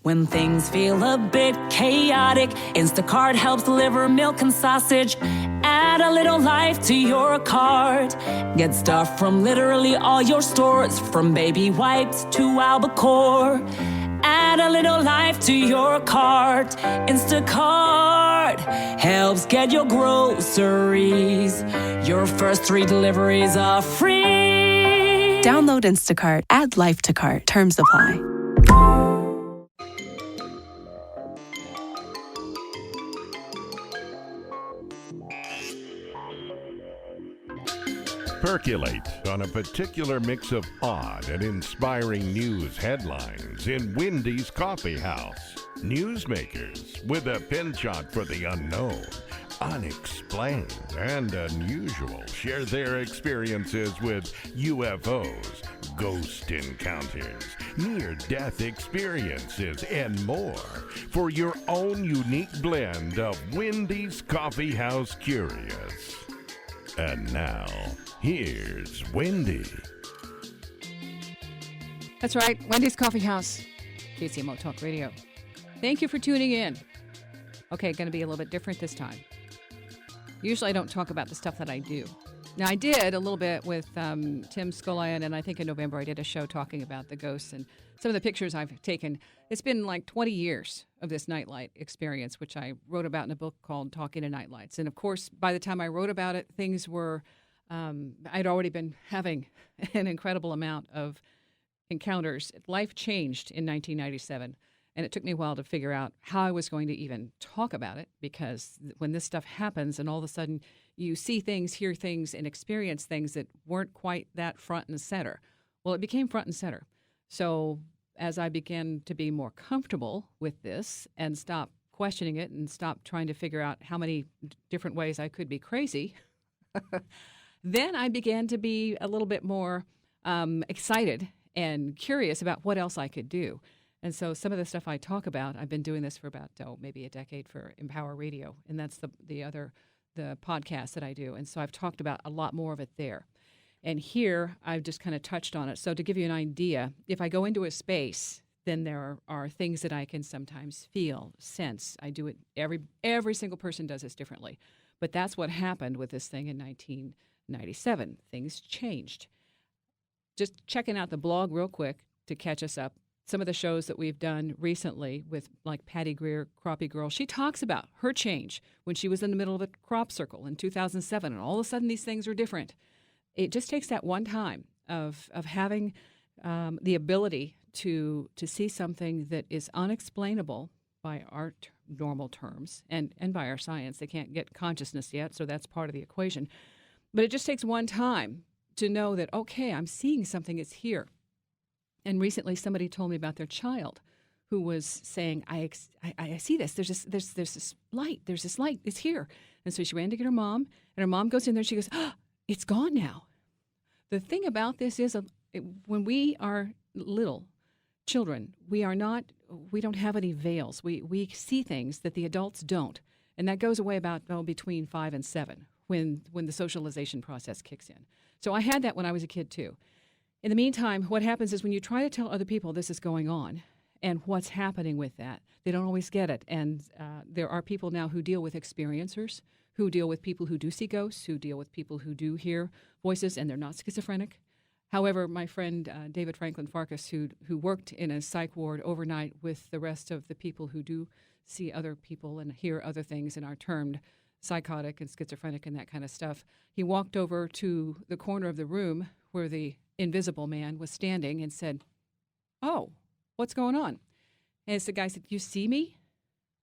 When things feel a bit chaotic, Instacart helps deliver milk and sausage. Add a little life to your cart. Get stuff from literally all your stores, from baby wipes to albacore. Add a little life to your cart. Instacart helps get your groceries. Your first 3 deliveries are free. Download Instacart. Add life to cart. Terms apply. Percolate on a particular mix of odd and inspiring news headlines in Wendy's Coffee House. Newsmakers with a penchant for the unknown, unexplained, and unusual share their experiences with UFOs, ghost encounters, near-death experiences, and more for your own unique blend of Wendy's Coffee House Curious. And now, here's Wendy. That's right, Wendy's Coffee House, KCMO Talk Radio. Thank you for tuning in. Okay, going to be a little bit different this time. Usually I don't talk about the stuff that I do. Now, I did a little bit with Tim Skolian, and I think in November I did a show talking about the ghosts and some of the pictures I've taken. It's been like 20 years of this nightlight experience, which I wrote about in a book called Talking to Nightlights. And of course, by the time I wrote about it, things were, I'd already been having an incredible amount of encounters. Life changed in 1997. And it took me a while to figure out how I was going to even talk about it, because when this stuff happens and all of a sudden you see things, hear things, and experience things that weren't quite that front and center. Well, it became front and center. So as I began to be more comfortable with this and stop questioning it and stop trying to figure out how many different ways I could be crazy, then I began to be a little bit more excited and curious about what else I could do. And so some of the stuff I talk about, I've been doing this for about, maybe a decade for Empower Radio, and that's the podcast that I do. And so I've talked about a lot more of it there. And here, I've just kind of touched on it. So to give you an idea, if I go into a space, then there are things that I can sometimes feel, sense. I do it, every single person does this differently. But that's what happened with this thing in 1997. Things changed. Just checking out the blog real quick to catch us up. Some of the shows that we've done recently with, like, Patty Greer, Crappie Girl, she talks about her change when she was in the middle of a crop circle in 2007, and all of a sudden these things are different. It just takes that one time of having the ability to see something that is unexplainable by our normal terms and by our science. They can't get consciousness yet, so that's part of the equation. But it just takes one time to know that, okay, I'm seeing something, it's here. And recently, somebody told me about their child who was saying, I see this. There's this light. There's this light. It's here. And so she ran to get her mom, and her mom goes in there, and she goes, oh, it's gone now. The thing about this is, when we are little children, we don't have any veils. We see things that the adults don't. And that goes away about between 5 and 7 when the socialization process kicks in. So I had that when I was a kid, too. In the meantime, what happens is when you try to tell other people this is going on and what's happening with that, they don't always get it. And there are people now who deal with experiencers, who deal with people who do see ghosts, who deal with people who do hear voices, and they're not schizophrenic. However, my friend David Franklin Farkas, who worked in a psych ward overnight with the rest of the people who do see other people and hear other things and are termed psychotic and schizophrenic and that kind of stuff, he walked over to the corner of the room where the invisible man was standing and said, oh, what's going on? And the guy said, you see me?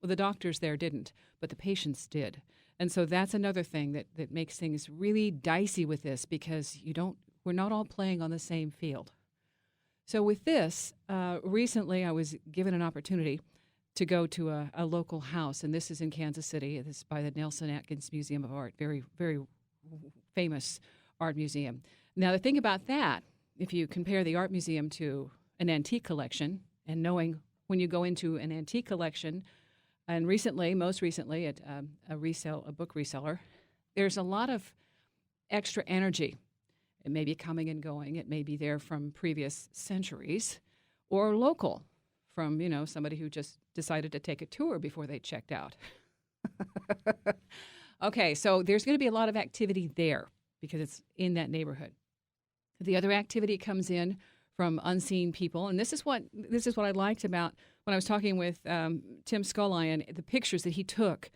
Well, the doctors there didn't, but the patients did. And so that's another thing that makes things really dicey with this, because we're not all playing on the same field. So with this, recently I was given an opportunity to go to a local house, and this is in Kansas City. This is by the Nelson Atkins Museum of Art, very, very famous art museum. Now, the thing about that, if you compare the art museum to an antique collection, and knowing when you go into an antique collection, and most recently at a book reseller, there's a lot of extra energy. It may be coming and going. It may be there from previous centuries or local from, somebody who just decided to take a tour before they checked out. Okay, so there's going to be a lot of activity there because it's in that neighborhood. The other activity comes in from unseen people, and this is what I liked about when I was talking with Tim Scullion, the pictures that he took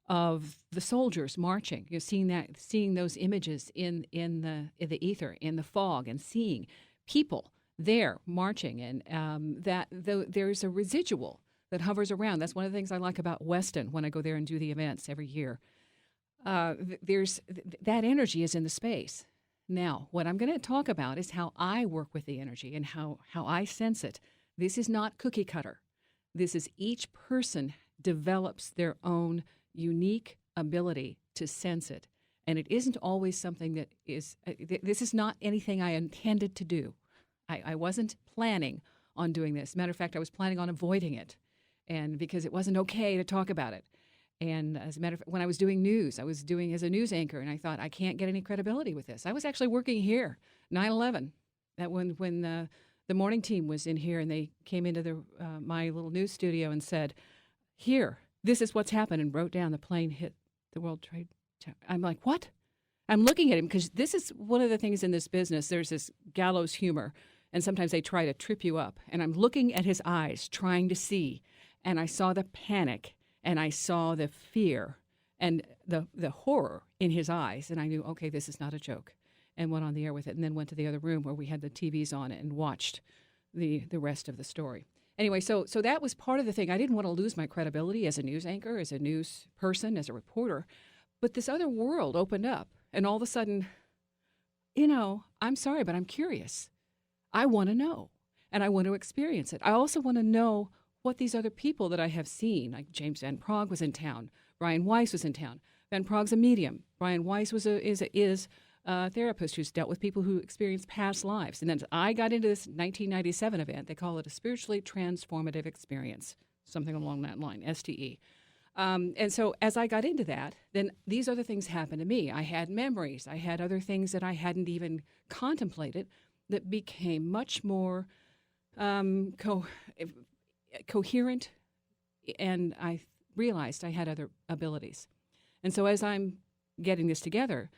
of the soldiers marching. Seeing those images in the ether, in the fog, and seeing people there marching, and there's a residual that hovers around. That's one of the things I like about Weston when I go there and do the events every year. There's that energy is in the space. Now, what I'm going to talk about is how I work with the energy and how I sense it. This is not cookie cutter. This is each person develops their own unique ability to sense it. And it isn't always something that is, this is not anything I intended to do. I wasn't planning on doing this. Matter of fact, I was planning on avoiding it, and because it wasn't okay to talk about it. And as a matter of fact, when I was doing news, I was doing as a news anchor, and I thought, I can't get any credibility with this. I was actually working here, 9/11, that when the morning team was in here, and they came into my little news studio and said, here, this is what's happened, and wrote down the plane hit the World Trade Center. I'm like, what? I'm looking at him, because this is one of the things in this business. There's this gallows humor, and sometimes they try to trip you up. And I'm looking at his eyes, trying to see, and I saw the panic, and I saw the fear and the horror in his eyes, and I knew, okay, this is not a joke, and went on the air with it, and then went to the other room where we had the TVs on it and watched the rest of the story. Anyway, so that was part of the thing. I didn't want to lose my credibility as a news anchor, as a news person, as a reporter, but this other world opened up, and all of a sudden, I'm sorry, but I'm curious. I want to know, and I want to experience it. I also want to know what these other people that I have seen, like James Van Praagh was in town, Brian Weiss was in town. Van Praagh's a medium. Brian Weiss is a therapist who's dealt with people who experience past lives. And then I got into this 1997 event. They call it a spiritually transformative experience, something along that line, STE. And so as I got into that, then these other things happened to me. I had memories. I had other things that I hadn't even contemplated that became much more coherent, and I realized I had other abilities. And so as I'm getting this together,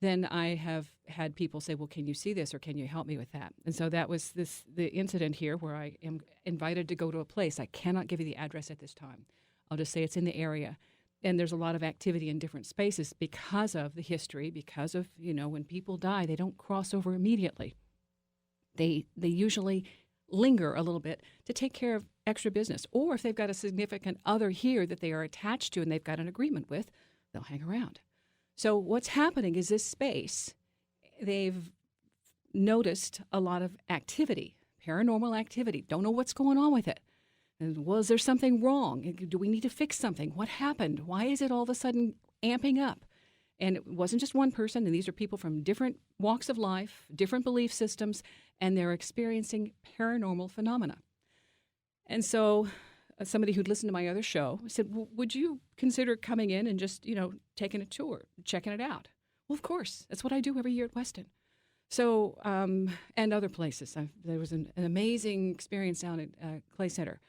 then I have had people say, well, can you see this, or can you help me with that? And so that was the incident here where I am invited to go to a place. I cannot give you the address at this time. I'll just say it's in the area. And there's a lot of activity in different spaces because of the history, because of, when people die, they don't cross over immediately. They usually linger a little bit to take care of extra business. Or if they've got a significant other here that they are attached to and they've got an agreement with, they'll hang around. So what's happening is this space, they've noticed a lot of activity, paranormal activity. Don't know what's going on with it. And was there something wrong? Do we need to fix something? What happened? Why is it all of a sudden amping up? And it wasn't just one person, and these are people from different walks of life, different belief systems, and they're experiencing paranormal phenomena. And so somebody who'd listened to my other show said, well, would you consider coming in and just, taking a tour, checking it out? Well, of course. That's what I do every year at Weston. So, and other places. There was an amazing experience down at Clay Center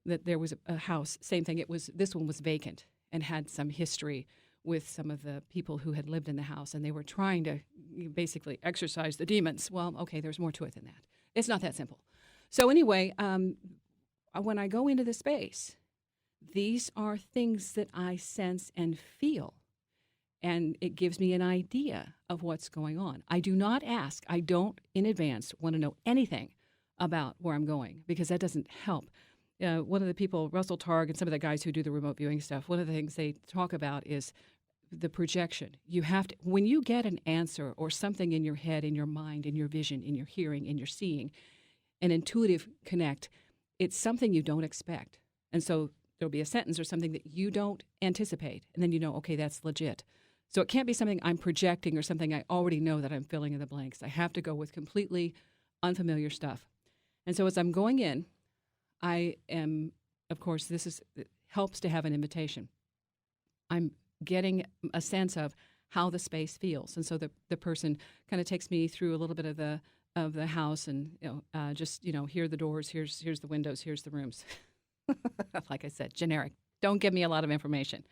that there was a house, same thing. This one was vacant and had some history with some of the people who had lived in the house, and they were trying to basically exorcise the demons. Well, okay, there's more to it than that. It's not that simple. So anyway, when I go into the space, these are things that I sense and feel, and it gives me an idea of what's going on. I do not ask. I don't in advance want to know anything about where I'm going, because that doesn't help. One of the people, Russell Targ, and some of the guys who do the remote viewing stuff, one of the things they talk about is the projection. You have to, when you get an answer or something in your head, in your mind, in your vision, in your hearing, in your seeing, an intuitive connect, it's something you don't expect. And so there'll be a sentence or something that you don't anticipate, and then you know, okay, that's legit. So it can't be something I'm projecting or something I already know that I'm filling in the blanks. I have to go with completely unfamiliar stuff. And so as I'm going in, I am, of course, it helps to have an invitation. I'm getting a sense of how the space feels. And so the person kind of takes me through a little bit of the of the house, and just here are the doors, here's the windows, here's the rooms. Like I said, generic. Don't give me a lot of information.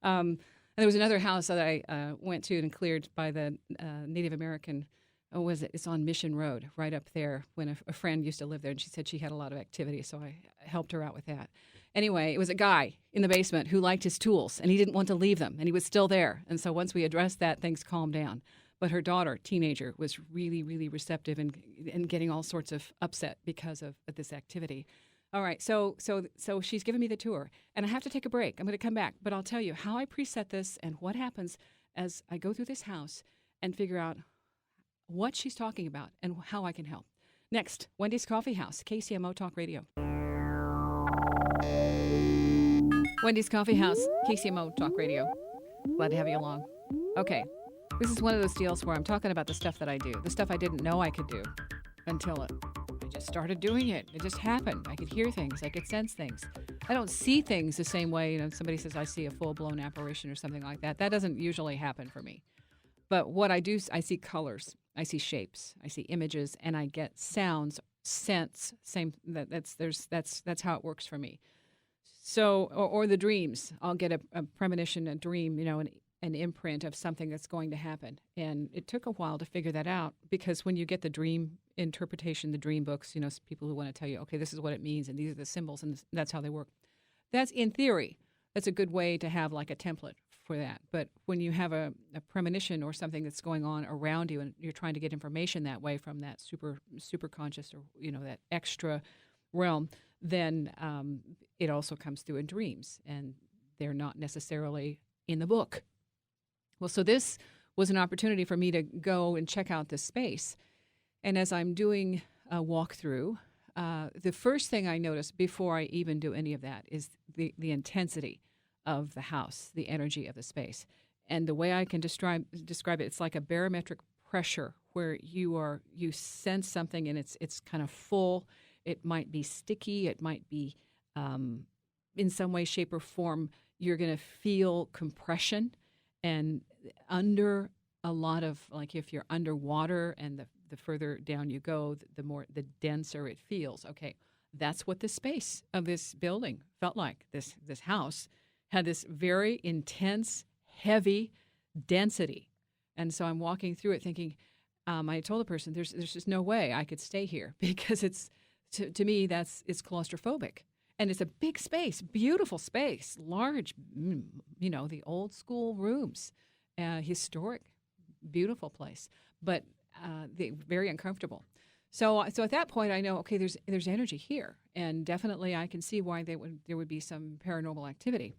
And there was another house that I went to and cleared by the Native American. Oh, was it? It's on Mission Road, right up there. When a friend used to live there, and she said she had a lot of activity, so I helped her out with that. Anyway, it was a guy in the basement who liked his tools, and he didn't want to leave them, and he was still there. And so once we addressed that, things calmed down. But her daughter, teenager, was really, really receptive and getting all sorts of upset because of this activity. All right, so she's giving me the tour, and I have to take a break. I'm going to come back, but I'll tell you how I preset this and what happens as I go through this house and figure out what she's talking about and how I can help. Next, Wendy's Coffee House, KCMO Talk Radio. Wendy's Coffee House, KCMO Talk Radio. Glad to have you along. Okay, this is one of those deals where I'm talking about the stuff that I do, the stuff I didn't know I could do until I just started doing it. It just happened. I could hear things. I could sense things. I don't see things the same way. Somebody says I see a full-blown apparition or something like that. That doesn't usually happen for me. But what I do, I see colors. I see shapes. I see images, and I get sounds, scents. That's how it works for me. So, or the dreams. I'll get a premonition, a dream, an imprint of something that's going to happen. And it took a while to figure that out, because when you get the dream interpretation, the dream books, people who want to tell you, okay, this is what it means, and these are the symbols, and that's how they work. That's in theory. That's a good way to have like a template for that. But when you have a premonition or something that's going on around you, and you're trying to get information that way from that super conscious, or that extra realm, then it also comes through in dreams, and they're not necessarily in the book. Well, so this was an opportunity for me to go and check out this space. And as I'm doing a walkthrough, the first thing I notice before I even do any of that is the intensity of the house, the energy of the space. And the way I can describe it, it's like a barometric pressure where you sense something, and it's kind of full. It might be sticky. It might be in some way, shape, or form, you're going to feel compression. And under a lot of, like if you're underwater and the further down you go, the denser it feels. Okay, that's what the space of this building felt like. This house had this very intense, heavy density. And so I'm walking through it thinking, I told the person, there's just no way I could stay here, because it's, to me, it's claustrophobic. And it's a big space, beautiful space, large, the old school rooms, historic, beautiful place, but very uncomfortable. So at that point, I know, okay, there's energy here, and definitely I can see why there would be some paranormal activity.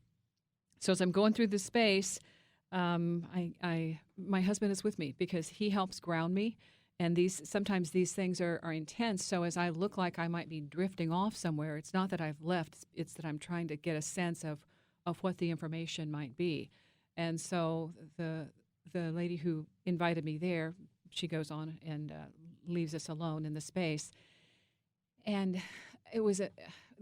So as I'm going through the space, my husband is with me because he helps ground me. And sometimes these things are intense. So as I look like I might be drifting off somewhere, it's not that I've left. It's that I'm trying to get a sense of what the information might be. And so the lady who invited me there, she goes on and leaves us alone in the space. And it was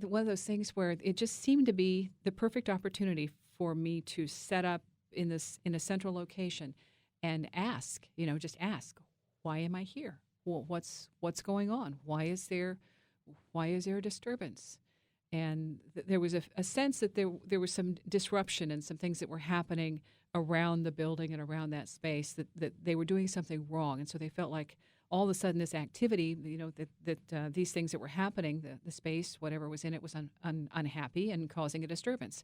one of those things where it just seemed to be the perfect opportunity for me to set up in a central location and ask, just ask. Why am I here? Well, what's going on? Why is there a disturbance? And there was a sense that there was some disruption and some things that were happening around the building and around that space, that they were doing something wrong. And so they felt like all of a sudden this activity, that these things that were happening, the space, whatever was in it, was unhappy and causing a disturbance.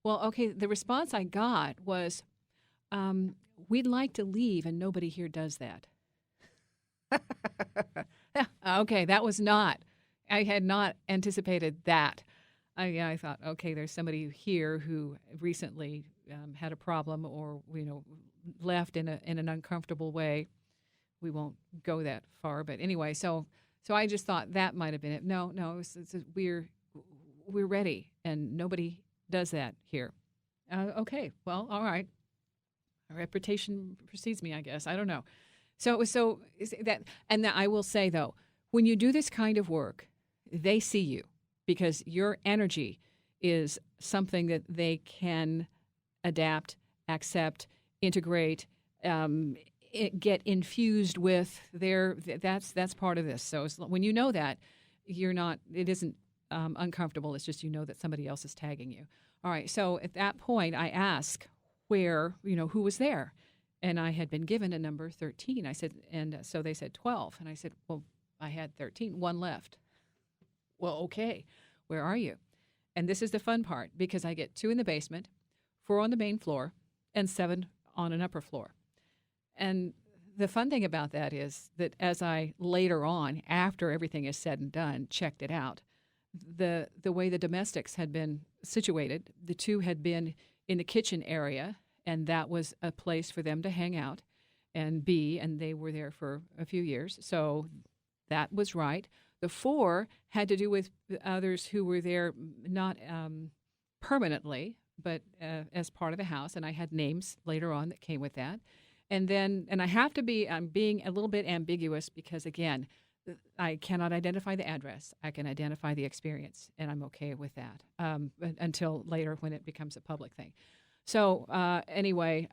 Well, okay, the response I got was, we'd like to leave, and nobody here does that. Okay, that was not. I had not anticipated that. I thought, okay, there's somebody here who recently had a problem, or left in an uncomfortable way. We won't go that far, but anyway, so I just thought that might have been it. No, we're ready, and nobody does that here. Okay, well, all right. A reputation precedes me, I guess. I don't know. So it was and I will say, though, when you do this kind of work, they see you, because your energy is something that they can adapt, accept, integrate get infused with that's part of this. So when you know that, it isn't uncomfortable. It's just that somebody else is tagging you. All right. So at that point, I ask who was there, and I had been given a number 13. I said, and so they said 12, and I said, well, I had 13, one left. Well, okay, where are you? And this is the fun part, because I get 2 in the basement, 4 on the main floor, and 7 on an upper floor. And the fun thing about that is that as I later on, after everything is said and done, checked it out, the way the domestics had been situated, the 2 had been in the kitchen area, and that was a place for them to hang out and be, and they were there for a few years. So that was right. The 4 had to do with others who were there not permanently, but as part of the house, and I had names later on that came with that. And I have to I'm being a little bit ambiguous because, again, I cannot identify the address. I can identify the experience, and I'm okay with that until later when it becomes a public thing. So anyway,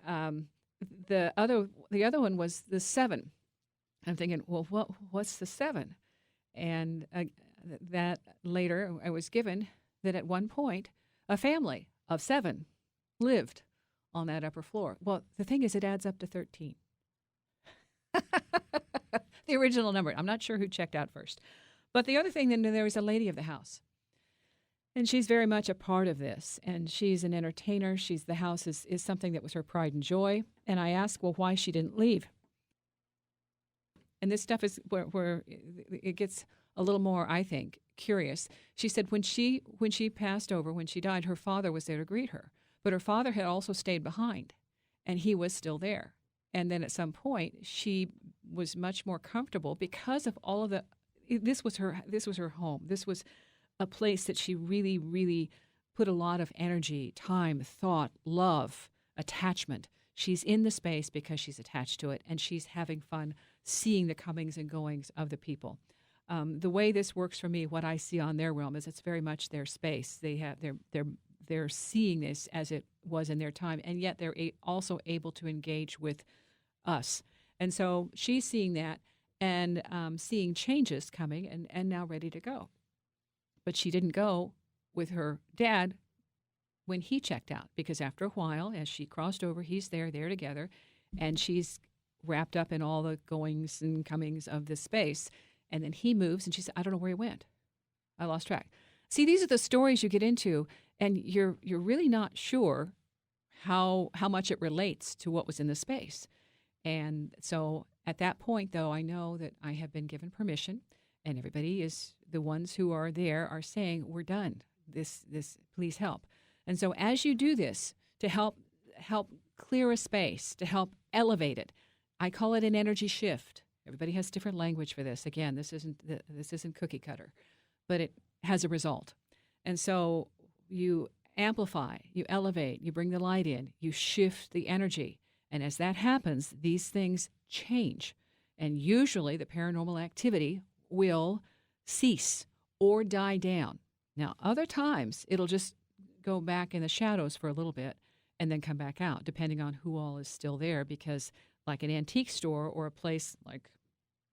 the other one was the 7. I'm thinking, well, what's the 7? And that later I was given that at one point a family of 7 lived on that upper floor. Well, the thing is, it adds up to 13. The original number. I'm not sure who checked out first. But the other thing, then there was a lady of the house. And she's very much a part of this. And she's an entertainer. The house is something that was her pride and joy. And I asked, well, why she didn't leave. And this stuff is where it gets a little more, I think, curious. She said when she passed over, when she died, her father was there to greet her. But her father had also stayed behind, and he was still there. And then at some point, she was much more comfortable because of all of this was her home. This was a place that she really, really put a lot of energy, time, thought, love, attachment. She's in the space because she's attached to it, and she's having fun seeing the comings and goings of the people. The way this works for me, what I see on their realm is it's very much their space. They're seeing this as it was in their time, and yet they're also able to engage with us. And so she's seeing that and seeing changes coming and now ready to go. But she didn't go with her dad when he checked out, because after a while, as she crossed over, he's there together, and she's wrapped up in all the goings and comings of this space. And then he moves, and she said, I don't know where he went. I lost track. See, these are the stories you get into, and you're really not sure how much it relates to what was in the space. And so at that point, though, I know that I have been given permission, and everybody the ones who are there are saying, we're done. This, please help. And so as you do this to help clear a space, to help elevate it, I call it an energy shift. Everybody has different language for this. Again, this isn't cookie cutter, but it has a result. And so you amplify, you elevate, you bring the light in, you shift the energy. And as that happens, these things change. And usually the paranormal activity will cease or die down. Now, other times it'll just go back in the shadows for a little bit and then come back out, depending on who all is still there, because like an antique store or a place like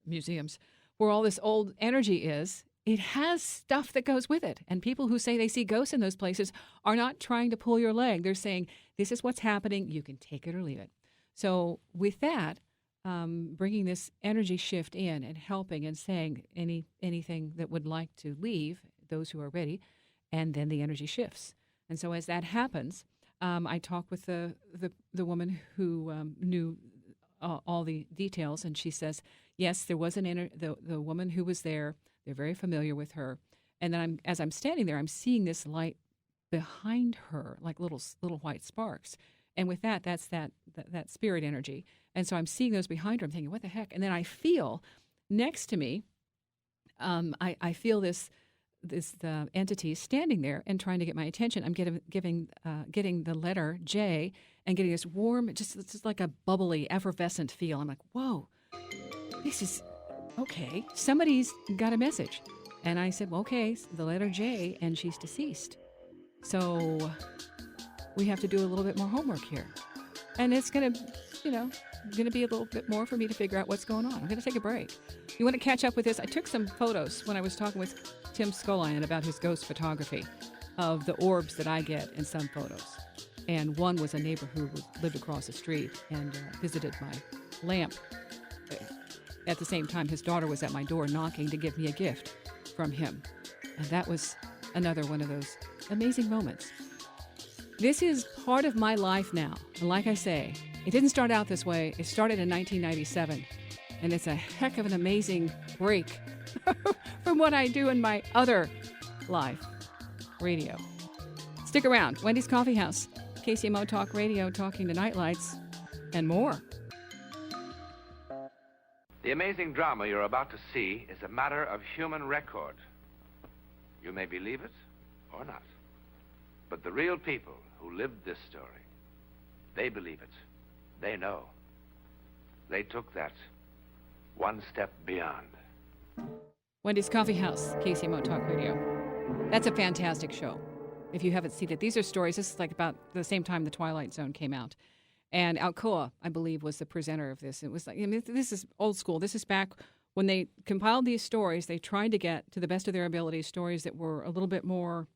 museums where all this old energy is, it has stuff that goes with it. And people who say they see ghosts in those places are not trying to pull your leg. They're saying, this is what's happening. You can take it or leave it. So with that, bringing this energy shift in and helping and saying anything that would like to leave, those who are ready, and then the energy shifts. And so as that happens, I talk with the woman who knew all the details, and she says, yes, there was the woman who was there. They're very familiar with her. And then as I'm standing there, I'm seeing this light behind her, like little white sparks. And with that's that spirit energy. And so I'm seeing those behind her. I'm thinking, what the heck? And then I feel next to me, I feel this entity standing there and trying to get my attention. I'm getting the letter J and getting this warm, just like a bubbly, effervescent feel. I'm like, whoa, this is okay. Somebody's got a message. And I said, well, okay, the letter J, and she's deceased. So we have to do a little bit more homework here. And it's going to just, going to be a little bit more for me to figure out what's going on. I'm going to take a break. You want to catch up with this? I took some photos when I was talking with Tim Skolian about his ghost photography of the orbs that I get in some photos. And one was a neighbor who lived across the street and visited my lamp. At the same time, his daughter was at my door knocking to give me a gift from him. And that was another one of those amazing moments. This is part of my life now. And like I say, it didn't start out this way. It started in 1997. And it's a heck of an amazing break from what I do in my other life, radio. Stick around. Wendy's Coffee House, KCMO Talk Radio, talking to nightlights and more. The amazing drama you're about to see is a matter of human record. You may believe it or not. But the real people who lived this story, they believe it. They know. They took that one step beyond. Wendy's Coffee House, KCMO Talk Radio. That's a fantastic show. If you haven't seen it, these are stories. This is like about the same time The Twilight Zone came out. And Alcoa, I believe, was the presenter of this. It was like, this is old school. This is back when they compiled these stories. They tried to get, to the best of their ability, stories that were a little bit more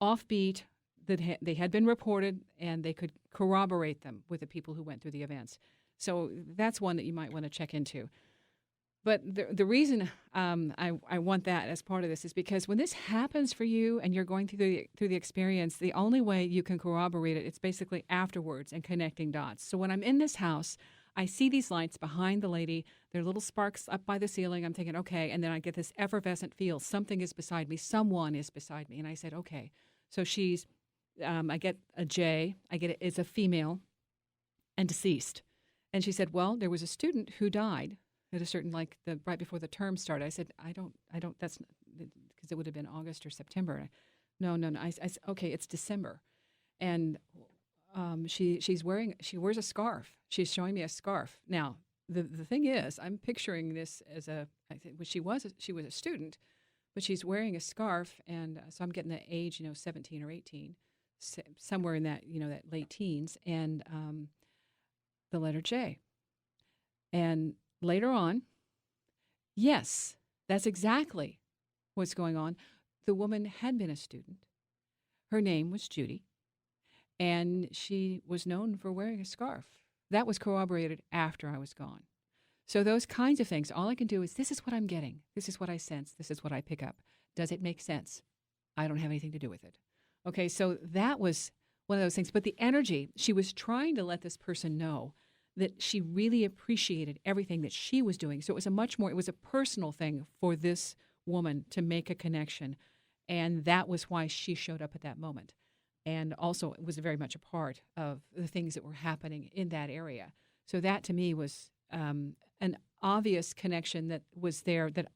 offbeat, that they had been reported, and they could corroborate them with the people who went through the events. So that's one that you might want to check into. But the reason I want that as part of this is because when this happens for you and you're going through the experience, the only way you can corroborate it's basically afterwards and connecting dots. So when I'm in this house, I see these lights behind the lady. There are little sparks up by the ceiling. I'm thinking, okay, and then I get this effervescent feel. Something is beside me. Someone is beside me. And I said, okay. So she's, I get a J. It's a female and deceased. And she said, well, there was a student who died at a certain, right before the term started. I said, I don't, that's, because it would have been August or September. No. I said, okay, it's December. And she wears a scarf. She's showing me a scarf. Now, the thing is, I'm picturing this as she was a student, but she's wearing a scarf. And so I'm getting the age, 17 or 18, somewhere in that, that late teens, and the letter J. And later on, yes, that's exactly what's going on. The woman had been a student. Her name was Judy, and she was known for wearing a scarf. That was corroborated after I was gone. So those kinds of things, all I can do is, this is what I'm getting. This is what I sense. This is what I pick up. Does it make sense? I don't have anything to do with it. Okay, so that was one of those things. But the energy, she was trying to let this person know that she really appreciated everything that she was doing. So it was a personal thing for this woman to make a connection. And that was why she showed up at that moment. And also it was very much a part of the things that were happening in that area. So that to me was an obvious connection that was there that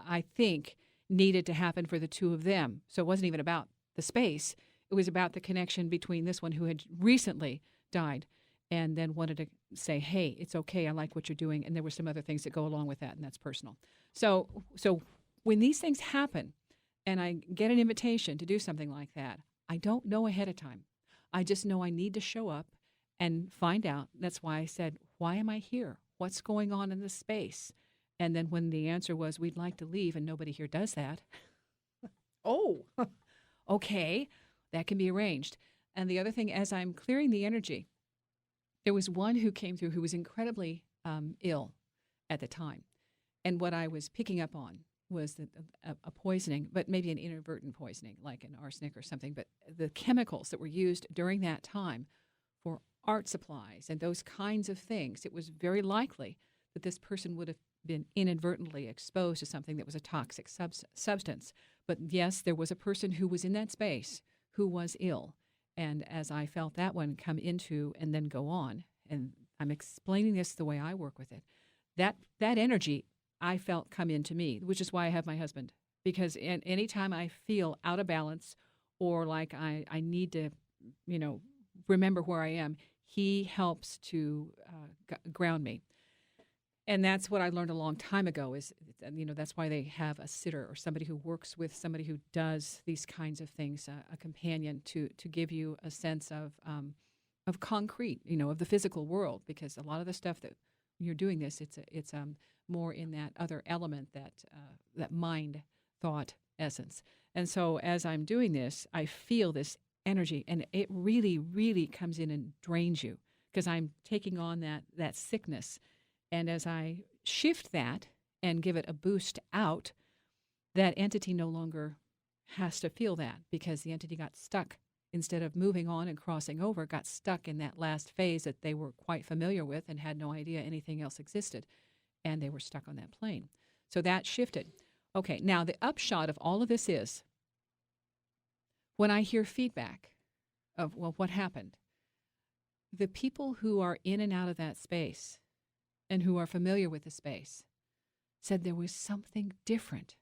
I think needed to happen for the two of them. So it wasn't even about the space. It was about the connection between this one who had recently died and then wanted to say, hey, it's okay, I like what you're doing. And there were some other things that go along with that, and that's personal. So when these things happen and I get an invitation to do something like that, I don't know ahead of time. I just know I need to show up and find out. That's why I said, why am I here? What's going on in this space? And then when the answer was, we'd like to leave, and nobody here does that. Oh, okay, that can be arranged. And the other thing, as I'm clearing the energy, there was one who came through who was incredibly ill at the time. And what I was picking up on was that a poisoning, but maybe an inadvertent poisoning, like an arsenic or something. But the chemicals that were used during that time for art supplies and those kinds of things, it was very likely that this person would have been inadvertently exposed to something that was a toxic substance. But yes, there was a person who was in that space who was ill. And as I felt that one come into and then go on, and I'm explaining this the way I work with it, that energy I felt come into me, which is why I have my husband. Because anytime I feel out of balance or like I need to, remember where I am, he helps to ground me. And that's what I learned a long time ago is, that's why they have a sitter or somebody who works with somebody who does these kinds of things, a companion to give you a sense of of concrete, of the physical world, because a lot of the stuff that you're doing this, it's more in that other element, that mind, thought, essence. And so as I'm doing this, I feel this energy, and it really, really comes in and drains you, because I'm taking on that sickness. And as I shift that and give it a boost out, that entity no longer has to feel that, because the entity got stuck. Instead of moving on and crossing over, got stuck in that last phase that they were quite familiar with and had no idea anything else existed. And they were stuck on that plane. So that shifted. Okay, now the upshot of all of this is, when I hear feedback of, well, what happened? The people who are in and out of that space and who are familiar with the space said there was something different,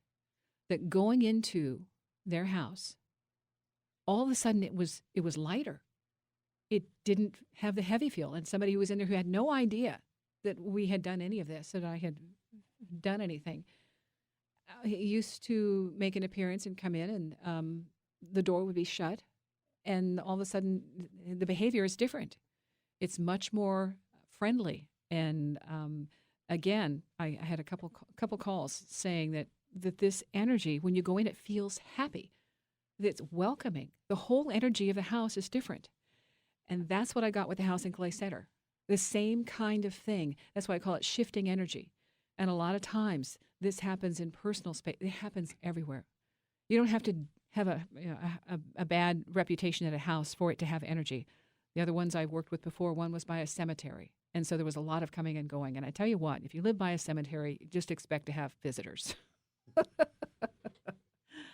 that going into their house, all of a sudden it was lighter. It didn't have the heavy feel. And somebody who was in there who had no idea that we had done any of this, that I had done anything, he used to make an appearance and come in, and the door would be shut. And all of a sudden the behavior is different. It's much more friendly. And again, I had a couple calls saying that this energy, when you go in, it feels happy. It's welcoming. The whole energy of the house is different. And that's what I got with the house in Clay Center. The same kind of thing. That's why I call it shifting energy. And a lot of times this happens in personal space. It happens everywhere. You don't have to have a bad reputation at a house for it to have energy. The other ones I've worked with before, one was by a cemetery. And so there was a lot of coming and going. And I tell you what, if you live by a cemetery, just expect to have visitors.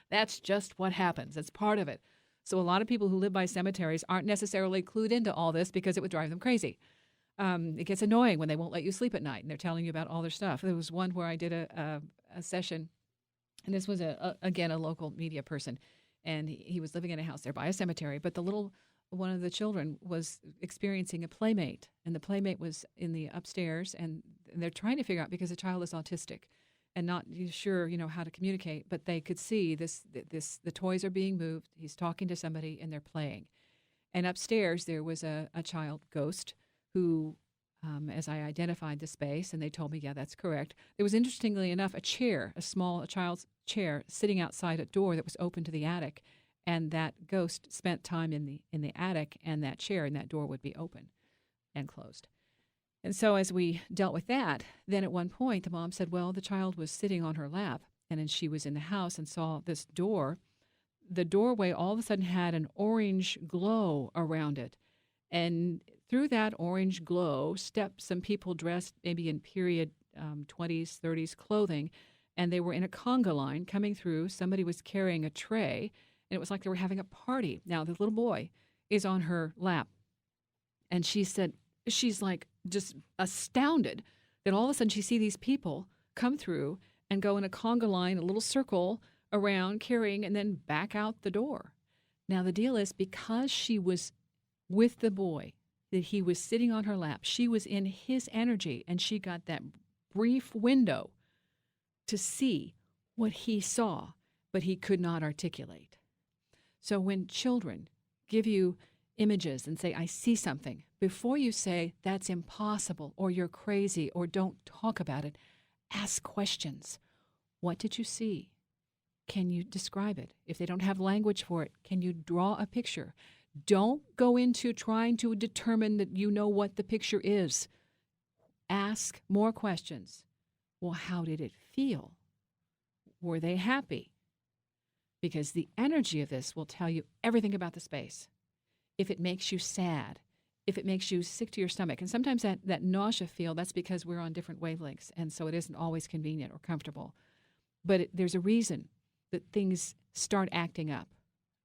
That's just what happens. It's part of it. So a lot of people who live by cemeteries aren't necessarily clued into all this, because it would drive them crazy. It gets annoying when they won't let you sleep at night and they're telling you about all their stuff. There was one where I did a session, and this was, again, a local media person, and he was living in a house there by a cemetery, but one of the children was experiencing a playmate, and the playmate was in the upstairs, and they're trying to figure out, because the child is autistic and not sure, how to communicate, but they could see the toys are being moved. He's talking to somebody and they're playing. And upstairs there was a child ghost who, as I identified the space, and they told me, yeah, that's correct. There was, interestingly enough, a child's chair sitting outside a door that was open to the attic. And that ghost spent time in the attic, and that chair and that door would be open and closed. And so as we dealt with that, then at one point the mom said, well, the child was sitting on her lap, and then she was in the house and saw this door. The doorway all of a sudden had an orange glow around it. And through that orange glow stepped some people dressed maybe in period 20s, 30s clothing, and they were in a conga line coming through. Somebody was carrying a tray, and it was like they were having a party. Now, the little boy is on her lap, and she said, she's like just astounded that all of a sudden she sees these people come through and go in a conga line, a little circle around carrying, and then back out the door. Now, the deal is, because she was with the boy, that he was sitting on her lap, she was in his energy, and she got that brief window to see what he saw, but he could not articulate. So when children give you images and say, I see something, before you say, that's impossible, or you're crazy, or don't talk about it, ask questions. What did you see? Can you describe it? If they don't have language for it, can you draw a picture? Don't go into trying to determine that you know what the picture is. Ask more questions. Well, how did it feel? Were they happy? Because the energy of this will tell you everything about the space. If it makes you sad, if it makes you sick to your stomach, and sometimes that nausea feel, that's because we're on different wavelengths, and so it isn't always convenient or comfortable. But there's a reason that things start acting up.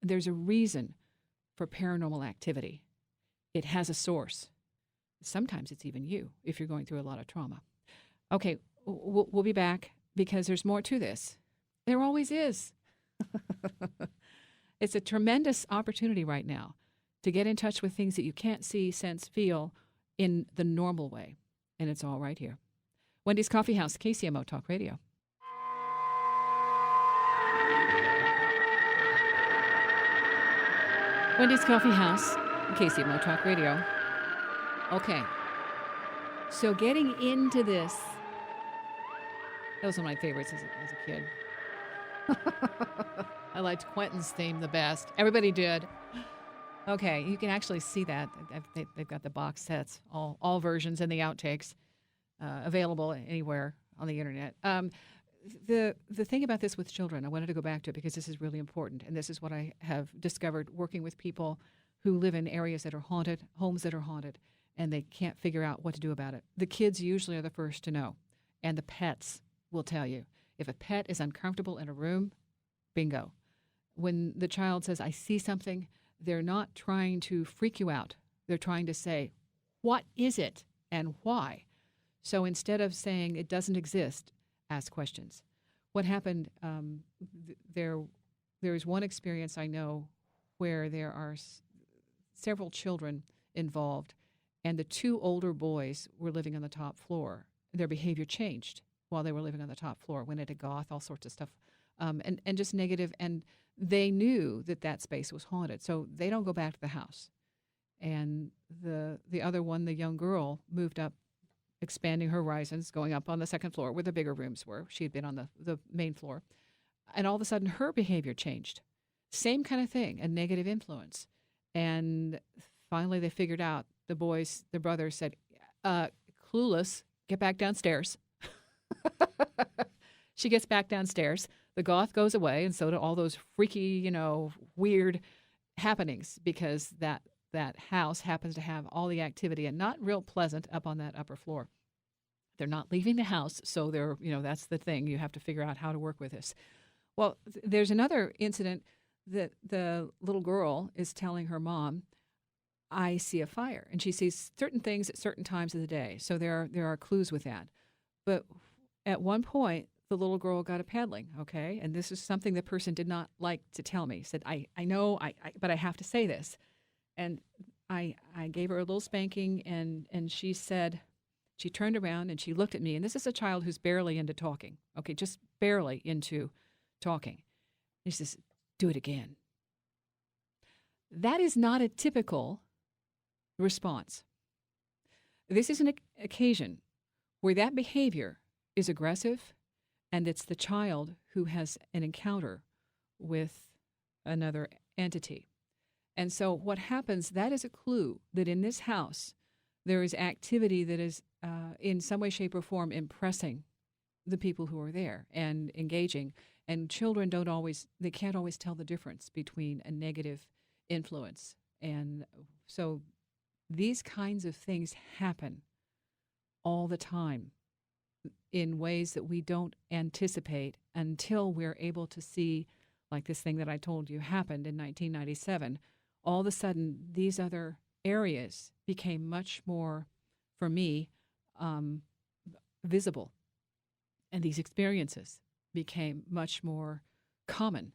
There's a reason for paranormal activity. It has a source. Sometimes it's even you, if you're going through a lot of trauma. Okay, we'll be back, because there's more to this. There always is. It's a tremendous opportunity right now to get in touch with things that you can't see, sense, feel in the normal way. And it's all right here. Wendy's Coffee House, KCMO Talk Radio. Wendy's Coffee House, KCMO Talk Radio. Okay. So getting into this, that was one of my favorites as a kid. I liked Quentin's theme the best. Everybody did. Okay, you can actually see that. They've got the box sets, all versions and the outtakes available anywhere on the internet. The thing about this with children, I wanted to go back to it because this is really important, and this is what I have discovered working with people who live in areas that are haunted, homes that are haunted, and they can't figure out what to do about it. The kids usually are the first to know, and the pets will tell you. If a pet is uncomfortable in a room, bingo. When the child says, I see something, they're not trying to freak you out. They're trying to say, what is it and why? So instead of saying it doesn't exist, ask questions. What happened, there is one experience I know where there are several children involved, and the two older boys were living on the top floor. Their behavior changed while they were living on the top floor, went into goth, all sorts of stuff, and just negative. And they knew that space was haunted, so they don't go back to the house. And the other one, the young girl, moved up, expanding her horizons, going up on the second floor where the bigger rooms were. She had been on the main floor. And all of a sudden, her behavior changed. Same kind of thing, a negative influence. And finally, they figured out, the brothers said, clueless, get back downstairs. She gets back downstairs. The goth goes away, and so do all those freaky, weird happenings, because that house happens to have all the activity and not real pleasant up on that upper floor. They're not leaving the house, so they're, that's the thing. You have to figure out how to work with this. Well, there's another incident that the little girl is telling her mom, I see a fire. And she sees certain things at certain times of the day. So there are clues with that. But at one point, the little girl got a paddling, okay? And this is something the person did not like to tell me. Said, I know, but I have to say this. And I gave her a little spanking, and she said, she turned around and she looked at me. And this is a child who's barely into talking, okay, just barely into talking. And she says, do it again. That is not a typical response. This is an occasion where that behavior is aggressive, and it's the child who has an encounter with another entity. And so what happens, that is a clue that in this house, there is activity that is in some way, shape, or form impressing the people who are there and engaging. And children they can't always tell the difference between a negative influence. And so these kinds of things happen all the time in ways that we don't anticipate until we're able to see, like this thing that I told you happened in 1997. All of a sudden, these other areas became much more, for me, visible. And these experiences became much more common.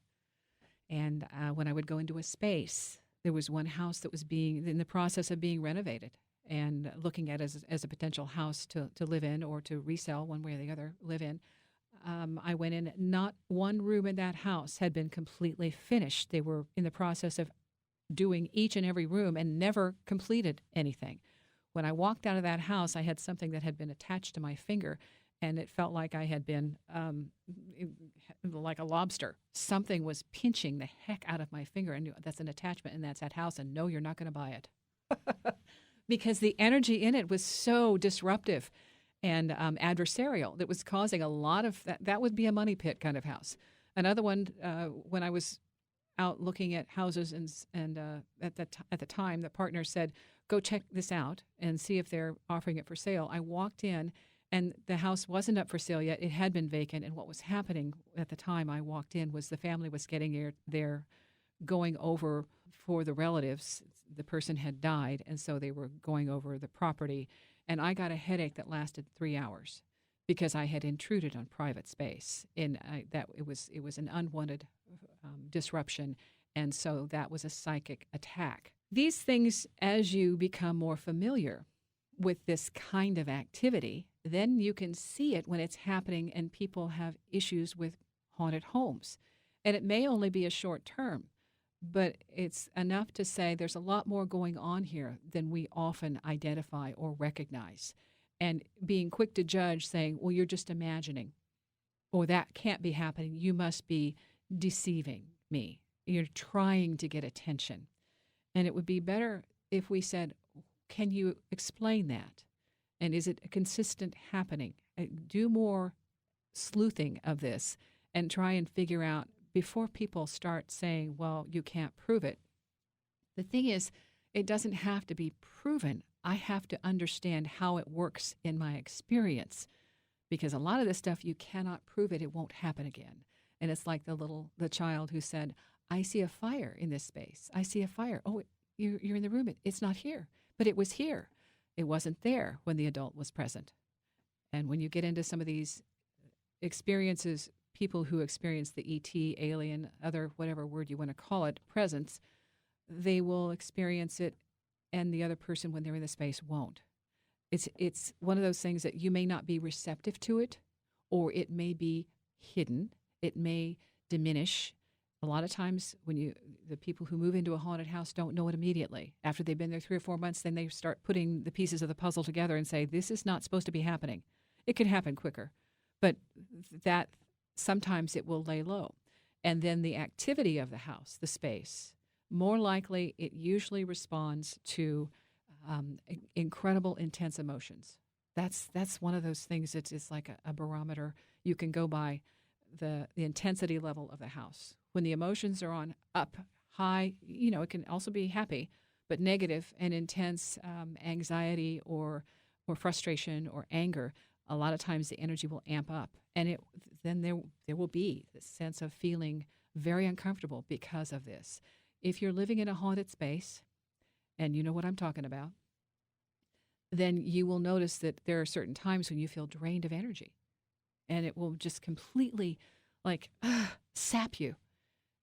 And when I would go into a space, there was one house that was in the process of being renovated and looking at as a potential house to live in or to resell one way or the other, live in. I went in, not one room in that house had been completely finished. They were in the process of doing each and every room and never completed anything. When I walked out of that house, I had something that had been attached to my finger, and it felt like I had been like a lobster. Something was pinching the heck out of my finger, and that's an attachment, and that's that house, and no, you're not going to buy it. Because the energy in it was so disruptive and adversarial that was causing a lot of that. That would be a money pit kind of house. Another one, when I was out looking at houses, and at the time, the partner said, go check this out and see if they're offering it for sale. I walked in, and the house wasn't up for sale yet. It had been vacant, and what was happening at the time I walked in was the family was getting there, going over for the relatives. The person had died, and so they were going over the property, and I got a headache that lasted 3 hours because I had intruded on private space. That it was an unwanted disruption, and so that was a psychic attack. These things, as you become more familiar with this kind of activity, then you can see it when it's happening and people have issues with haunted homes. And it may only be a short term, but it's enough to say there's a lot more going on here than we often identify or recognize. And being quick to judge, saying, well, you're just imagining, or that can't be happening. You must be deceiving me. You're trying to get attention. And it would be better if we said, can you explain that? And is it a consistent happening? Do more sleuthing of this and try and figure out before people start saying, well, you can't prove it. The thing is, it doesn't have to be proven. I have to understand how it works in my experience, because a lot of this stuff, you cannot prove it. It won't happen again. And it's like the child who said, I see a fire in this space. I see a fire. Oh, you're in the room. It's not here, but it was here. It wasn't there when the adult was present. And when you get into some of these experiences, people who experience the ET, alien, other, whatever word you want to call it, presence, they will experience it, and the other person, when they're in the space, won't. It's one of those things that you may not be receptive to it, or it may be hidden. It may diminish. A lot of times when the people who move into a haunted house don't know it immediately. After they've been there 3 or 4 months, then they start putting the pieces of the puzzle together and say, this is not supposed to be happening. It could happen quicker, but that sometimes it will lay low. And then the activity of the house, the space, more likely it usually responds to incredible, intense emotions. That's one of those things that's it's like a barometer you can go by, the intensity level of the house. When the emotions are on up high, it can also be happy, but negative and intense anxiety or frustration or anger, a lot of times the energy will amp up, and then there will be this sense of feeling very uncomfortable because of this. If you're living in a haunted space, and you know what I'm talking about, then you will notice that there are certain times when you feel drained of energy, and it will just completely sap you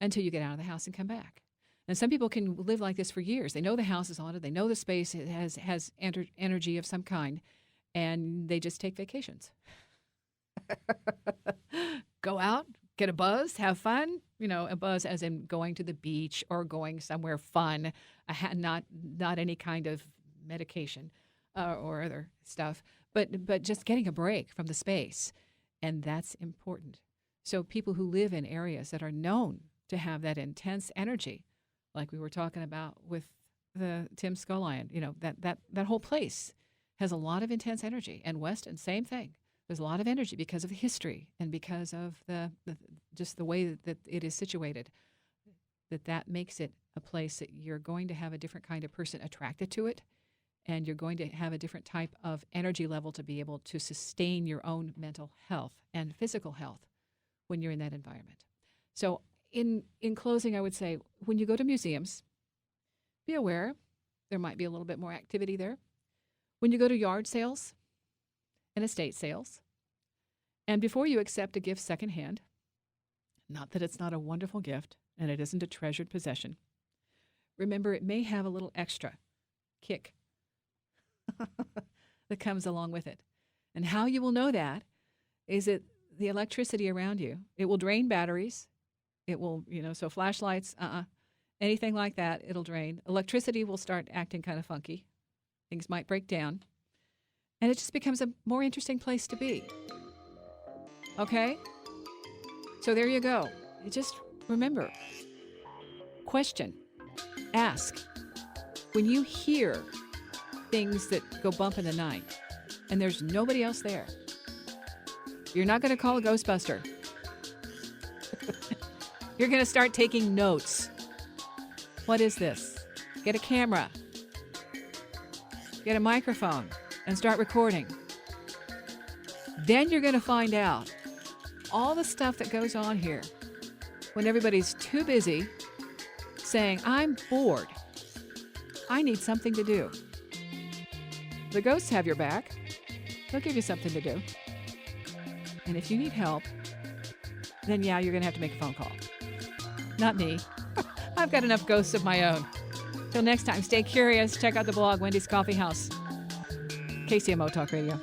until you get out of the house and come back. And some people can live like this for years. They know the house is haunted. They know the space has energy of some kind, and they just take vacations. Go out, get a buzz, have fun. A buzz as in going to the beach or going somewhere fun, not any kind of medication or other stuff, but just getting a break from the space. And that's important. So people who live in areas that are known to have that intense energy, like we were talking about with the Tim Skull Lion, that whole place has a lot of intense energy. And Weston, same thing. There's a lot of energy because of the history and because of just the way that it is situated, that makes it a place that you're going to have a different kind of person attracted to it, and you're going to have a different type of energy level to be able to sustain your own mental health and physical health when you're in that environment. So in closing, I would say when you go to museums, be aware there might be a little bit more activity there. When you go to yard sales and estate sales, and before you accept a gift secondhand, not that it's not a wonderful gift and it isn't a treasured possession, remember it may have a little extra kick that comes along with it. And how you will know that is that the electricity around you, it will drain batteries. It will, so flashlights, anything like that, it'll drain. Electricity will start acting kind of funky. Things might break down. And it just becomes a more interesting place to be. Okay? So there you go. You just remember, question, ask. When you hear things that go bump in the night and there's nobody else there, you're not going to call a Ghostbuster. You're going to start taking notes. What is this? Get a camera. Get a microphone and start recording. Then you're going to find out all the stuff that goes on here when everybody's too busy saying, I'm bored. I need something to do. The ghosts have your back. They'll give you something to do. And if you need help, then you're going to have to make a phone call. Not me. I've got enough ghosts of my own. Till next time, stay curious. Check out the blog, Wendy's Coffee House. KCMO Talk Radio.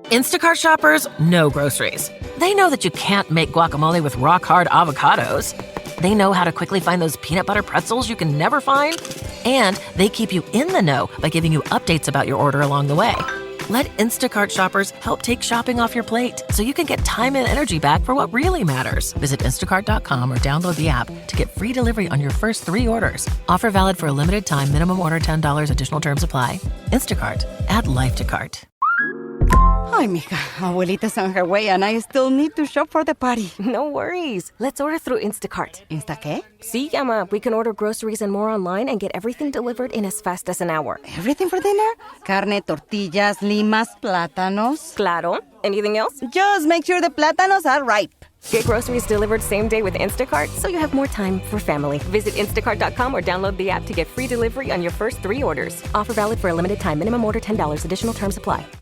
Instacart shoppers know groceries. They know that you can't make guacamole with rock-hard avocados. They know how to quickly find those peanut butter pretzels you can never find. And they keep you in the know by giving you updates about your order along the way. Let Instacart shoppers help take shopping off your plate so you can get time and energy back for what really matters. Visit instacart.com or download the app to get free delivery on your first 3 orders. Offer valid for a limited time. Minimum order $10. Additional terms apply. Instacart. Add life to cart. Ay, mija, abuelita's on her way and I still need to shop for the party. No worries. Let's order through Instacart. ¿Insta qué? Sí, Emma. We can order groceries and more online and get everything delivered in as fast as an hour. Everything for dinner? Carne, tortillas, limas, plátanos. Claro. Anything else? Just make sure the plátanos are ripe. Get groceries delivered same day with Instacart so you have more time for family. Visit instacart.com or download the app to get free delivery on your first 3 orders. Offer valid for a limited time. Minimum order $10. Additional terms apply.